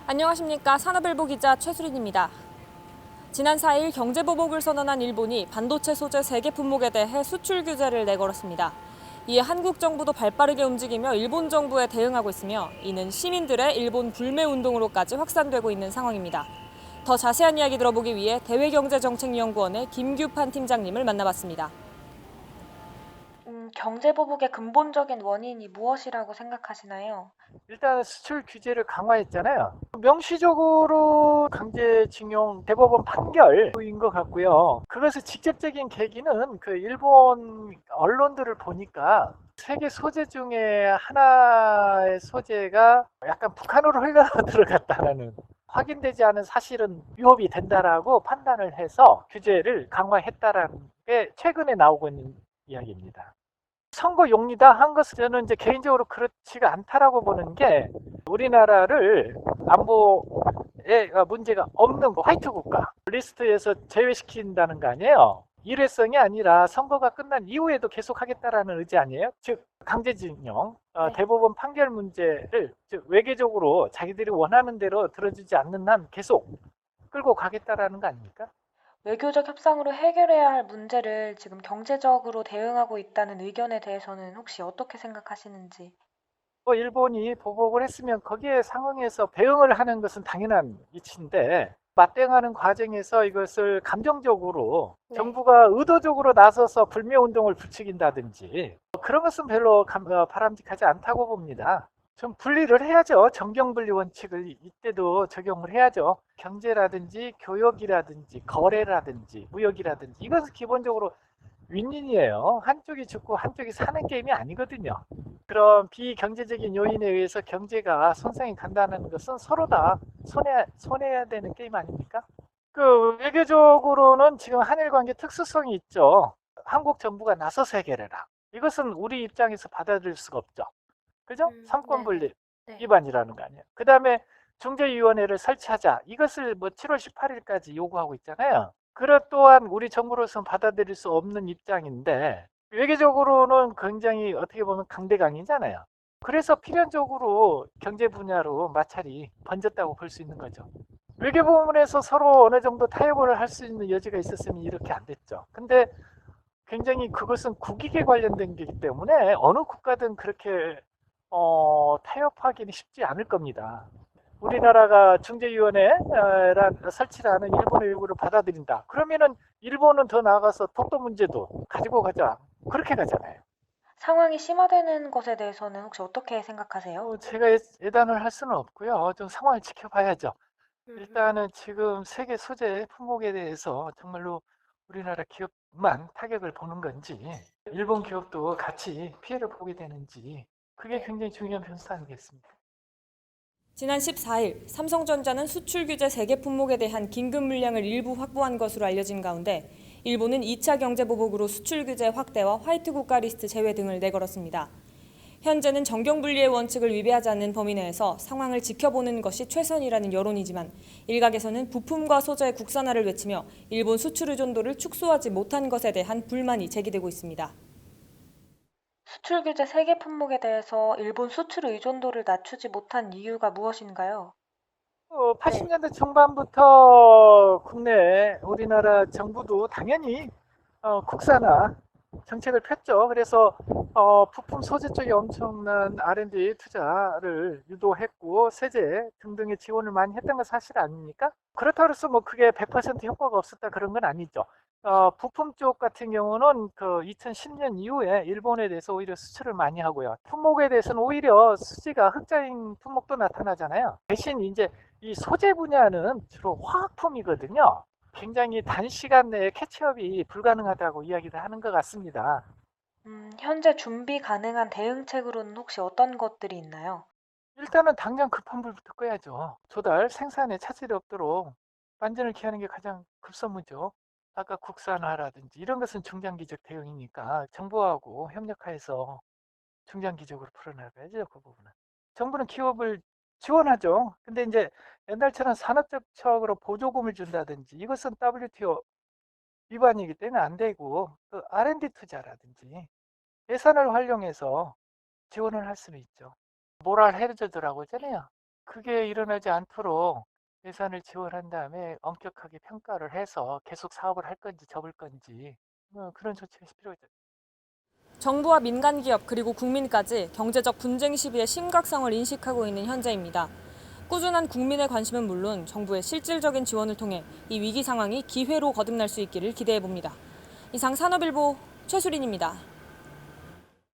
안녕하십니까. 산업일보 기자 최수린입니다. 지난 4일 경제보복을 선언한 일본이 반도체 소재 세계 품목에 대해 수출 규제를 내걸었습니다. 이에 한국 정부도 발빠르게 움직이며 일본 정부에 대응하고 있으며 이는 시민들의 일본 불매 운동으로까지 확산되고 있는 상황입니다. 더 자세한 이야기 들어보기 위해 대외경제정책연구원의 김규판 팀장님을 만나봤습니다. 경제보복의 근본적인 원인이 무엇이라고 생각하시나요? 일단 수출 규제를 강화했잖아요. 명시적으로 강제징용 대법원 판결인 것 같고요. 그것의 직접적인 계기는 그 일본 언론들을 보니까 세계 소재 중에 하나의 소재가 약간 북한으로 흘러 들어갔다는 확인되지 않은 사실은 위협이 된다라고 판단을 해서 규제를 강화했다라는 게 최근에 나오고 있는 이야기입니다. 선거 용이다 한 것은 저는 이제 개인적으로 그렇지가 않다라고 보는 게 우리나라를 안보에 문제가 없는 화이트 국가 리스트에서 제외시킨다는 거 아니에요. 일회성이 아니라 선거가 끝난 이후에도 계속 하겠다라는 의지 아니에요? 즉 강제징용 네. 대법원 판결 문제를 즉 외교적으로 자기들이 원하는 대로 들어주지 않는 한 계속 끌고 가겠다라는 거 아닙니까? 외교적 협상으로 해결해야 할 문제를 지금 경제적으로 대응하고 있다는 의견에 대해서는 혹시 어떻게 생각하시는지? 일본이 보복을 했으면 거기에 상응해서 대응을 하는 것은 당연한 이치인데 맞대응하는 과정에서 이것을 감정적으로 네. 정부가 의도적으로 나서서 불매운동을 부추긴다든지 그런 것은 별로 바람직하지 않다고 봅니다. 좀 분리를 해야죠. 정경분리 원칙을 이때도 적용을 해야죠. 경제라든지 교역이라든지 거래라든지 무역이라든지 이것은 기본적으로 윈윈이에요. 한쪽이 죽고 한쪽이 사는 게임이 아니거든요. 그런 비경제적인 요인에 의해서 경제가 손상이 간다는 것은 서로 다 손해야 되는 게임 아닙니까? 그 외교적으로는 지금 한일 관계 특수성이 있죠. 한국 정부가 나서서 해결해라. 이것은 우리 입장에서 받아들일 수가 없죠. 그죠? 삼권 네네. 분립 네. 위반이라는 거 아니에요. 그 다음에 중재위원회를 설치하자. 이것을 뭐 7월 18일까지 요구하고 있잖아요. 그것 또한 우리 정부로서는 받아들일 수 없는 입장인데 외교적으로는 굉장히 어떻게 보면 강대강이잖아요. 그래서 필연적으로 경제 분야로 마찰이 번졌다고 볼 수 있는 거죠. 외교 부문에서 서로 어느 정도 타협을 할 수 있는 여지가 있었으면 이렇게 안 됐죠. 근데 굉장히 그것은 국익에 관련된 거기 때문에 어느 국가든 그렇게 타협하기는 쉽지 않을 겁니다. 우리나라가 중재위원회란 설치를 하는 일본의 요구를 받아들인다. 그러면은 일본은 더 나아가서 독도 문제도 가지고 가자. 그렇게 가잖아요. 상황이 심화되는 것에 대해서는 혹시 어떻게 생각하세요? 제가 예단을 할 수는 없고요. 좀 상황을 지켜봐야죠. 일단은 지금 세계 소재 품목에 대해서 정말로 우리나라 기업만 타격을 보는 건지 일본 기업도 같이 피해를 보게 되는지 그게 네. 굉장히 중요한 변수 아니겠습니까? 지난 14일 삼성전자는 수출 규제 세계 품목에 대한 긴급 물량을 일부 확보한 것으로 알려진 가운데 일본은 2차 경제 보복으로 수출 규제 확대와 화이트 국가 리스트 제외 등을 내걸었습니다. 현재는 정경분리의 원칙을 위배하지 않는 범위 내에서 상황을 지켜보는 것이 최선이라는 여론이지만 일각에서는 부품과 소재의 국산화를 외치며 일본 수출 의존도를 축소하지 못한 것에 대한 불만이 제기되고 있습니다. 수출 규제 세계 품목에 대해서 일본 수출 의존도를 낮추지 못한 이유가 무엇인가요? 80년대 중반부터 국내 우리나라 정부도 당연히 국산화 정책을 폈죠. 그래서 부품 소재 쪽에 엄청난 R&D 투자를 유도했고 세제 등등의 지원을 많이 했던 건 사실 아닙니까? 그렇다고 해서 뭐 그게 100% 효과가 없었다 그런 건 아니죠. 부품 쪽 같은 경우는 그 2010년 이후에 일본에 대해서 오히려 수출을 많이 하고요. 품목에 대해서는 오히려 수지가 흑자인 품목도 나타나잖아요. 대신 이제 이 소재 분야는 주로 화학품이거든요. 굉장히 단시간 내에 캐치업이 불가능하다고 이야기를 하는 것 같습니다. 현재 준비 가능한 대응책으로는 혹시 어떤 것들이 있나요? 일단은 당장 급한 불부터 꺼야죠. 조달, 생산에 차질이 없도록 만전을 기하는 게 가장 급선무죠. 아까 국산화라든지 이런 것은 중장기적 대응이니까 정부하고 협력해서 중장기적으로 풀어나가야죠. 그 부분은. 정부는 기업을 지원하죠. 근데 이제 옛날처럼 산업적으로 보조금을 준다든지 이것은 WTO 위반이기 때문에 안 되고 또 R&D 투자라든지 예산을 활용해서 지원을 할 수는 있죠. 모랄 해저드라고 하잖아요. 그게 일어나지 않도록 예산을 지원한 다음에 엄격하게 평가를 해서 계속 사업을 할 건지 접을 건지 그런 조치가 필요하죠. 정부와 민간 기업 그리고 국민까지 경제적 분쟁 시비의 심각성을 인식하고 있는 현재입니다. 꾸준한 국민의 관심은 물론 정부의 실질적인 지원을 통해 이 위기 상황이 기회로 거듭날 수 있기를 기대해 봅니다. 이상 산업일보 최수린입니다.